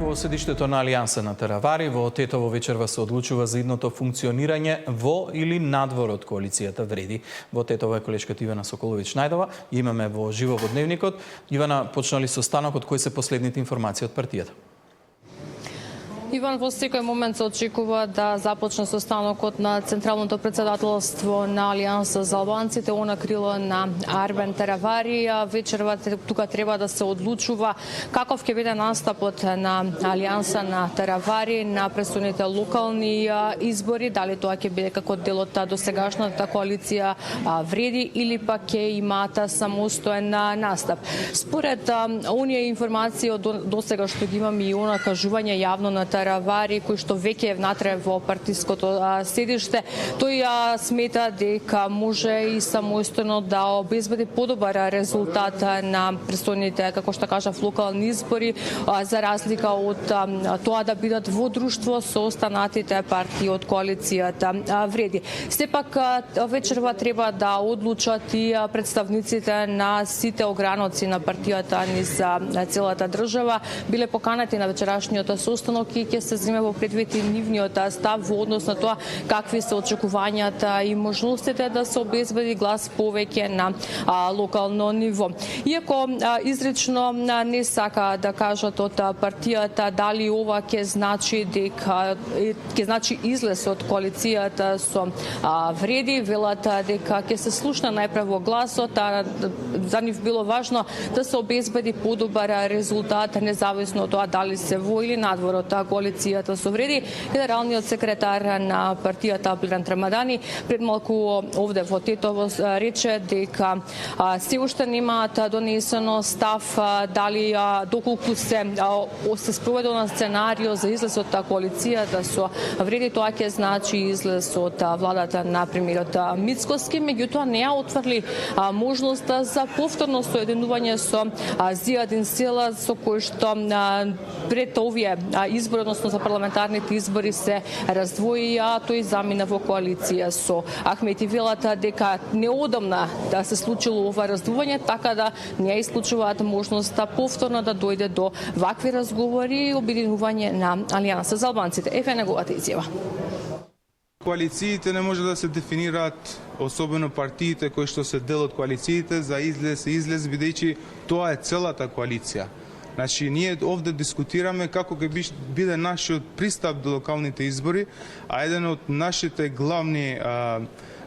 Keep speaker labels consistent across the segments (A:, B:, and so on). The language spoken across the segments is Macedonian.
A: Во седиштето на Алијанса на Таравари во Тетово вечерва се одлучува за идното функционирање во или надвор од коалицијата Вреди. Во Тетово е колешката Ивана Соколович најдова. Имаме во живо во дневникот. Ивана, почнали состанокот, кои се последните информации од партијата?
B: Иван, во секој момент се очекува да започне состанокот на Централното председателство на Алијанса за албанците, она крило на Арбен Таравари. Вечерва тука треба да се одлучува каков ќе биде настапот на Алијанса на Таравари на престојните локални избори, дали тоа ќе биде како дел од досегашната коалиција Вреди или пак ќе имаат самостоен настап. Според оние информации од досега што ги имаме и она кажување јавно на Таравари, кој што веќе е внатре во партиското седиште, тој смета дека може и самостојно да обезбеди подобар резултат на престојните, како што кажав, локални избори, за разлика од тоа да бидат во друштво со останатите партии од коалицијата Вреди. Сепак вечерва треба да одлучат и представниците на сите ограноци на партијата низ целата држава. Биле поканати на вечерашниот состанок и ќе се земе во предвид и нивниот став во однос на тоа какви се очекувањата и можностите да се обезбеди глас повеќе на локално ниво. Иако изрично не сака да кажат од партијата дали ова ќе значи дека ќе значи излез од коалицијата со Вреди, велат дека ќе се слушна најпрво гласот, за нив било важно да се обезбеди подобар резултат независно од тоа дали се во или надвор од коалицијата со Вреди. Генералниот секретар на партијата Блиран Трамадани пред малку овде во Тетово рече дека се уште немаат донесено став дали доколку се спроведува на сценарио за излез од коалицијата со Вреди, тоа ќе значи излез од владата на премиерот Мицкоски, меѓутоа не ја отврли можноста за повторно соединување со Зијадин Села, со кој што пред овие избори, односно за парламентарните избори се раздвои, тој замина во коалиција со Ахмети. Велат дека неодамна да се случило ова раздвојање, така да не ја исклучуваат можноста повторно да дојде до вакви разговори и обединување на Алијанса за албанците. Ефе неговата изјава.
C: Коалициите не може да се дефинираат, особено партиите кои што се дел од коалициите, за излез, бидејќи тоа е целата коалиција. Значи, ние овде дискутираме како ќе биде нашиот пристап до локалните избори, а еден од нашите главни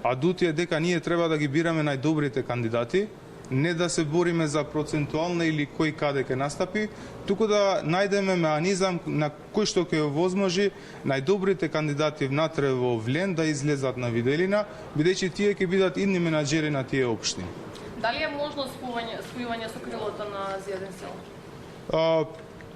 C: адути е дека ние треба да ги бираме најдобрите кандидати, не да се бориме за процентуална или кој каде ќе настапи, туку да најдеме меанизам на кој што ќе овозможи најдобрите кандидати внатре во Влен да излезат на виделина, бидејќи тие ќе бидат идни менаџери на тие општини.
B: Дали е можно спојување со крилото на Зијадин Села?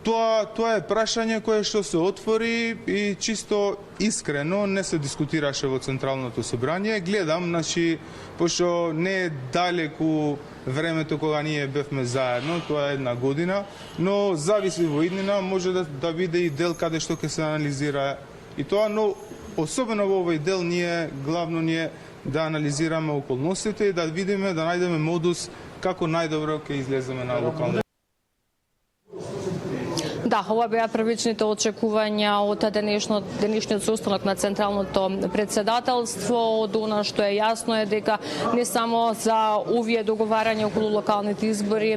C: Тоа е прашање кое што се отвори и чисто искрено не се дискутираше во Централното собрание. Гледам, значи, пошто не е далеку времето кога ние бевме заедно, тоа е 1 година, но зависи во иднина, може да биде и дел каде што ќе се анализира и тоа, но особено во овој дел главно ние да анализираме околностите и да видиме, да најдеме модус како најдобро ќе излеземе на локални.
B: Да, ова беа првичните очекувања од денешниот состанок на Централното председателство. Од она што е јасно е дека не само за овие договарања околу локалните избори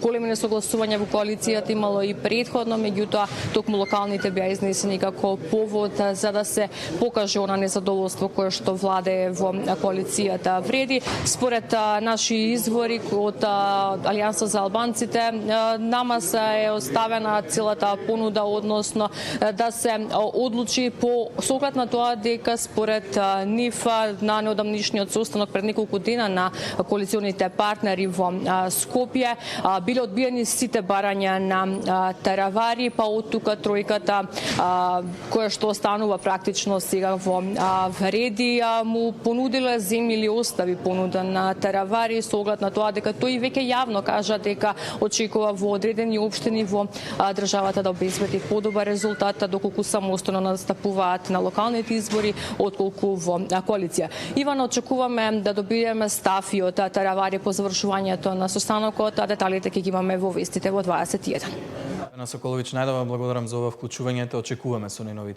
B: големи несогласувања во коалицијата имало и претходно, меѓутоа токму локалните беа изнесени како повод за да се покаже она незадоволство кое што владее во коалицијата Вреди. Според наши извори од Алијанса за албанците, нама се е оставена целата понуда, односно да се одлучи по соглед на тоа дека според нив на неодамнишниот состанок пред неколку дена на коалиционите партнери во Скопје биле одбиени сите барања на Таравари, па од тука тројката која што останува практично сега во Вреди му понудиле земји или остави понуда на Таравари со оглед на тоа дека тој веќе јавно кажа дека очекува во одредени општини во државата да обезбеди подобар резултат доколку самостојно настапуваат на локалните избори отколку во коалиција. Иван, очекуваме да добиеме став и од Таравари по завршувањето на состанокот, а деталите ќе ги имаме во вестите во 21.
A: На Соколовиќ Најдова благодарам за ова вклучување, те очекуваме со најновите